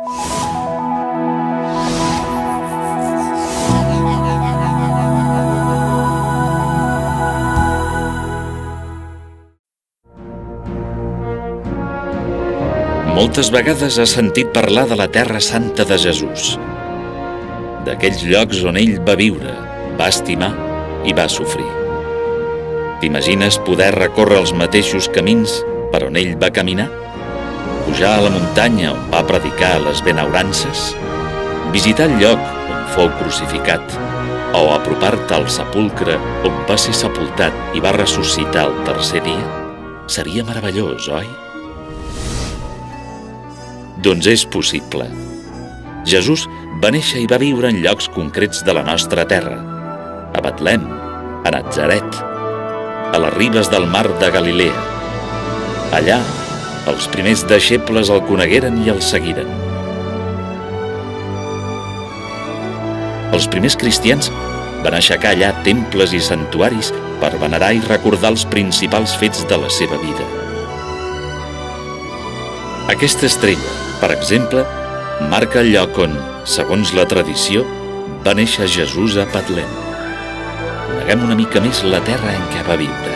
Moltes vegades has sentit parlar de la Terra Santa de Jesús, d'aquells llocs on ell va viure, va estimar i va sofrir. T'imagines poder recórrer els mateixos camins per on ell va caminar? Pujar a la muntanya on va predicar les benaurances? Visitar el lloc on fou crucificat? O apropar-te al sepulcre on va ser sepultat i va ressuscitar el tercer dia? Seria meravellós, oi? Doncs és possible. Jesús va néixer i va viure en llocs concrets de la nostra terra, a Betlem, a Natzaret, a les ribes del mar de Galilea. Allà, els primers deixebles el conegueren i el seguiren. Els primers cristians van aixecar allà temples i santuaris per venerar i recordar els principals fets de la seva vida. Aquesta estrella, per exemple, marca el lloc on, segons la tradició, va néixer Jesús a Betlem. Coneguem una mica més la terra en què va viure.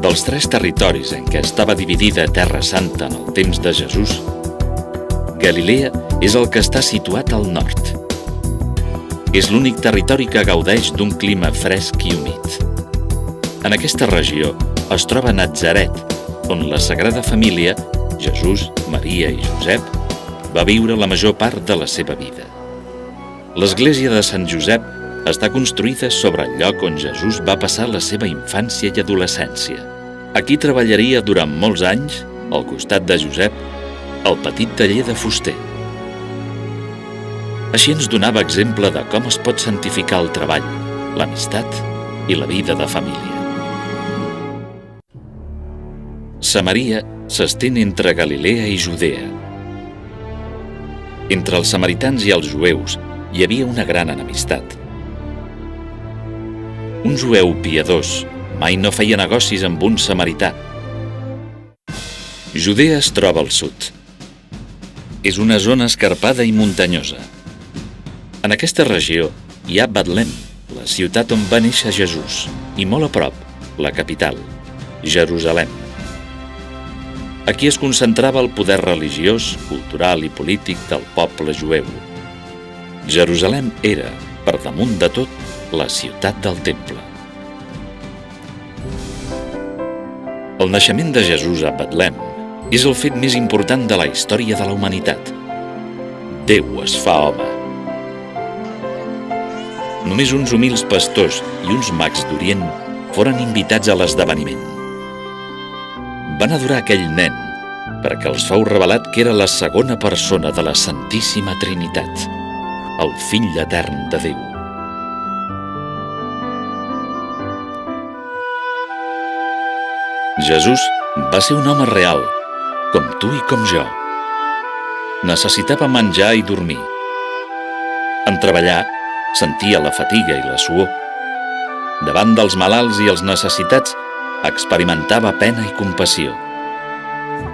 Dels 3 territoris en què estava dividida Terra Santa en el temps de Jesús, Galilea és el que està situat al nord. És l'únic territori que gaudeix d'un clima fresc i humit. En aquesta regió es troba Natzaret, on la Sagrada Família, Jesús, Maria i Josep, va viure la major part de la seva vida. L'església de Sant Josep està construïda sobre el lloc on Jesús va passar la seva infància i adolescència. Aquí treballaria durant molts anys, al costat de Josep, el petit taller de fuster. Així ens donava exemple de com es pot santificar el treball, l'amistat i la vida de família. Samaria s'estén entre Galilea i Judea. Entre els samaritans i els jueus hi havia una gran enemistat. Un jueu piadós mai no feia negocis amb un samarità. Judea es troba al sud. És una zona escarpada i muntanyosa. En aquesta regió hi ha Betlem, la ciutat on va néixer Jesús, i molt a prop, la capital, Jerusalem. Aquí es concentrava el poder religiós, cultural i polític del poble jueu. Jerusalem era, per damunt de tot, la ciutat del temple. El naixement de Jesús a Betlem és el fet més important de la història de la humanitat. Déu es fa home. Només uns humils pastors i uns mags d'Orient foren invitats a l'esdeveniment. Van adorar aquell nen perquè els fou revelat que era la segona persona de la Santíssima Trinitat, el Fill etern de Déu. Jesús va ser un home real, com tu i com jo. Necessitava menjar i dormir. En treballar, sentia la fatiga i la suor. Davant dels malalts i els necessitats, experimentava pena i compassió.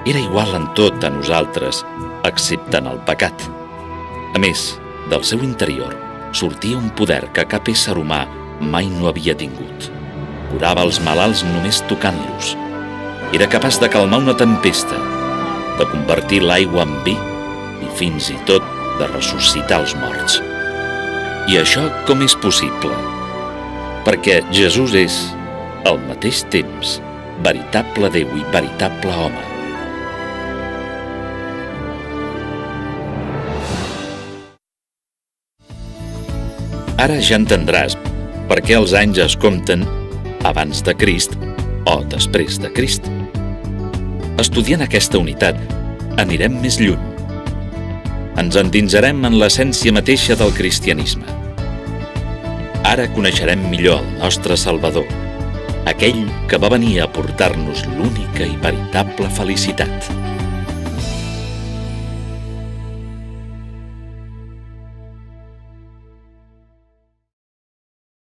Era igual en tot a nosaltres, excepte en el pecat. A més, del seu interior sortia un poder que cap ésser humà mai no havia tingut. Curava els malalts només tocant-los. Era capaç de calmar una tempesta, de convertir l'aigua en vi i fins i tot de ressuscitar els morts. I això com és possible? Perquè Jesús és, al mateix temps, veritable Déu i veritable home. Ara ja entendràs per què els anys es compten abans de Crist o després de Crist. Estudiant aquesta unitat, anirem més lluny. Ens endinsarem en l'essència mateixa del cristianisme. Ara coneixerem millor el nostre Salvador, aquell que va venir a portar-nos l'única i veritable felicitat.